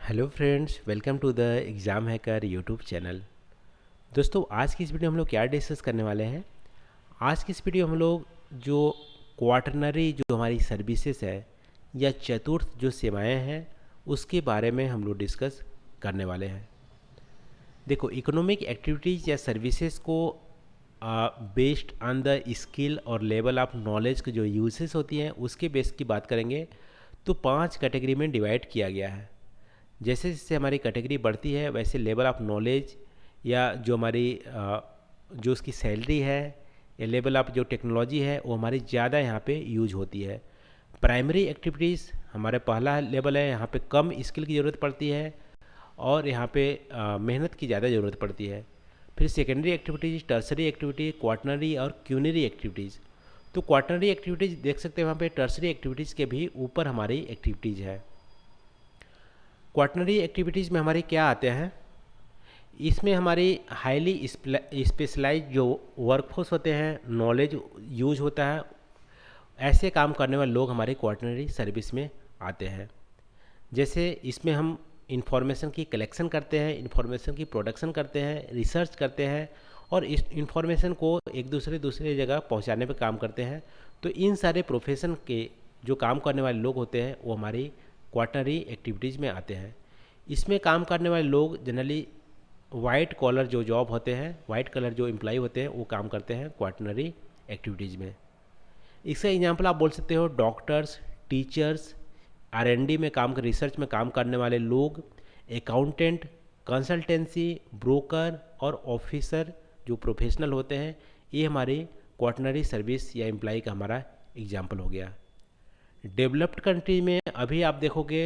Hello friends, welcome to the exam hacker YouTube channel. दोस्तों, आज की इस वीडियो में हम लोग क्या डिस्कस करने वाले हैं। आज की इस वीडियो में हम लोग जो क्वाटरनरी जो हमारी सर्विसेज है या चतुर्थ जो सेवाएं हैं उसके बारे में हम लोग डिस्कस करने वाले हैं। देखो, इकोनॉमिक एक्टिविटीज़ या सर्विसेज को बेस्ड ऑन द स्किल और लेवल ऑफ नॉलेज की जो यूजेस होती हैं उसके बेस की बात करेंगे तो 5 कैटेगरी में डिवाइड किया गया है। जैसे जैसे हमारी कैटेगरी बढ़ती है वैसे लेवल ऑफ नॉलेज या जो हमारी जो उसकी सैलरी है या लेवल ऑफ जो टेक्नोलॉजी है वो हमारी ज़्यादा यहाँ पे यूज होती है। प्राइमरी एक्टिविटीज़ हमारे पहला लेवल है, यहाँ पे कम स्किल की ज़रूरत पड़ती है और यहाँ पे मेहनत की ज़्यादा ज़रूरत पड़ती है। फिर secondary activities, tertiary activity, quaternary और क्यूनरी एक्टिविटीज़। तो क्वाटरनरी एक्टिविटीज़ देख सकते हैं वहाँ पे टर्सरी एक्टिविटीज़ के भी ऊपर हमारी एक्टिविटीज़ है। क्वाटरनरी एक्टिविटीज़ में हमारे क्या आते हैं, इसमें हमारी हाईली स्पेशलाइज जो वर्कफोर्स होते हैं, नॉलेज यूज होता है, ऐसे काम करने वाले लोग हमारे क्वाटरनरी सर्विस में आते हैं। जैसे इसमें हम इंफॉर्मेशन की कलेक्शन करते हैं, इंफॉर्मेशन की प्रोडक्शन करते हैं, रिसर्च करते हैं और इस इंफॉर्मेशन को एक दूसरे जगह पहुंचाने पर काम करते हैं। तो इन सारे प्रोफेशन के जो काम करने वाले लोग होते हैं वो हमारी क्वाटरनरी एक्टिविटीज़ में आते हैं। इसमें काम करने वाले लोग जनरली वाइट कॉलर जो जॉब होते हैं, वाइट कलर जो एम्प्लॉय होते हैं वो काम करते हैं क्वाटरनरी एक्टिविटीज़ में। इसका एग्जांपल आप बोल सकते हो डॉक्टर्स, टीचर्स, आर&डी में काम कर रिसर्च में काम करने वाले लोग, अकाउंटेंट, कंसल्टेंसी, ब्रोकर और ऑफिसर जो प्रोफेशनल होते हैं, ये हमारी क्वाटरनरी सर्विस या एम्प्लॉय का हमारा एग्जांपल हो गया। डेवलप्ड कंट्री में अभी आप देखोगे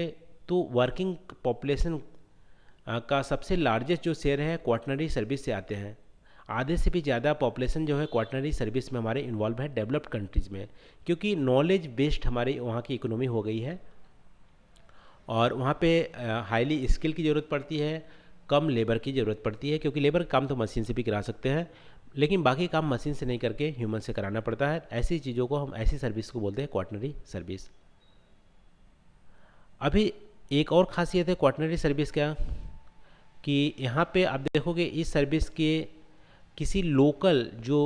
तो वर्किंग पॉपुलेशन का सबसे लार्जेस्ट जो शेयर है क्वाटरनरी सर्विस से आते हैं। आधे से भी ज़्यादा पॉपुलेशन जो है क्वाटरनरी सर्विस में हमारे इन्वॉल्व है डेवलप्ड कंट्रीज़ में, क्योंकि नॉलेज बेस्ड हमारी वहाँ की इकोनॉमी हो गई है और वहाँ पे हाईली स्किल की ज़रूरत पड़ती है, कम लेबर की ज़रूरत पड़ती है, क्योंकि लेबर काम तो मशीन से भी करा सकते हैं लेकिन बाकी काम मशीन से नहीं करके ह्यूमन से कराना पड़ता है। ऐसी चीज़ों को हम ऐसी सर्विस को बोलते हैं क्वाटरनरी सर्विस। अभी एक और ख़ासियत है क्वाटरनरी सर्विस का कि यहाँ पे आप देखोगे इस सर्विस के किसी लोकल जो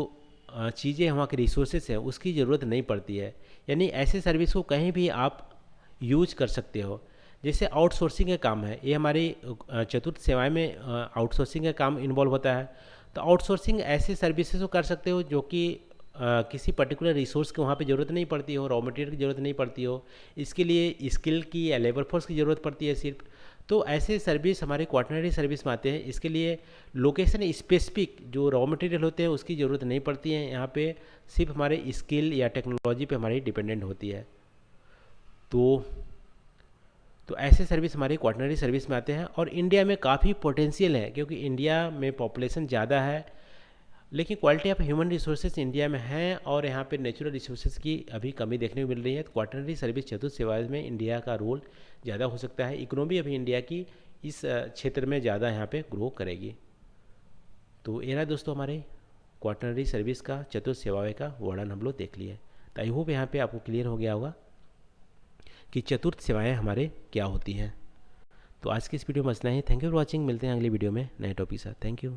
चीज़ें वहाँ के रिसोर्सेज हैं उसकी ज़रूरत नहीं पड़ती है। यानी ऐसे सर्विस को कहीं भी आप यूज कर सकते हो। जैसे आउटसोर्सिंग का काम है, ये हमारी चतुर्थ सेवाएं में आउटसोर्सिंग का काम इन्वॉल्व होता है। तो आउटसोर्सिंग ऐसे सर्विसेज को कर सकते हो जो कि किसी पर्टिकुलर रिसोर्स की वहाँ पे ज़रूरत नहीं पड़ती हो, रॉ मटेरियल की ज़रूरत नहीं पड़ती हो, इसके लिए स्किल की या लेबर फोर्स की ज़रूरत पड़ती है सिर्फ। तो ऐसे सर्विस हमारे क्वाटरनरी सर्विस में आते हैं। इसके लिए लोकेशन स्पेसिफिक जो रॉ मटेरियल होते हैं उसकी ज़रूरत नहीं पड़ती है, यहाँ पे सिर्फ हमारे स्किल या टेक्नोलॉजी पे हमारी डिपेंडेंट होती है। तो ऐसे सर्विस हमारे क्वाटरनरी सर्विस में आते हैं और इंडिया में काफ़ी पोटेंशियल है, क्योंकि इंडिया में पॉपुलेशन ज़्यादा है लेकिन quality of human resources India में है और यहाँ पे नेचुरल रिसोर्सेज की अभी कमी देखने को मिल रही है। तो क्वाटरनरी सर्विस चतुर्थ सेवाएं में इंडिया का रोल ज़्यादा हो सकता है। इकोनॉमी अभी इंडिया की इस क्षेत्र में ज़्यादा यहाँ पे ग्रो करेगी। तो ये रहा दोस्तों हमारे क्वाटरनरी सर्विस का चतुर्थ सेवाएं का वर्णन हम लोग देख लिए। तो आई होप यहाँ पे आपको क्लियर हो गया होगा कि चतुर्थ सेवाएं हमारे क्या होती हैं। तो आज की इस वीडियो में इतना ही। Thank you for watching. मिलते हैं अगली वीडियो में नए टॉपिक के साथ। Thank you.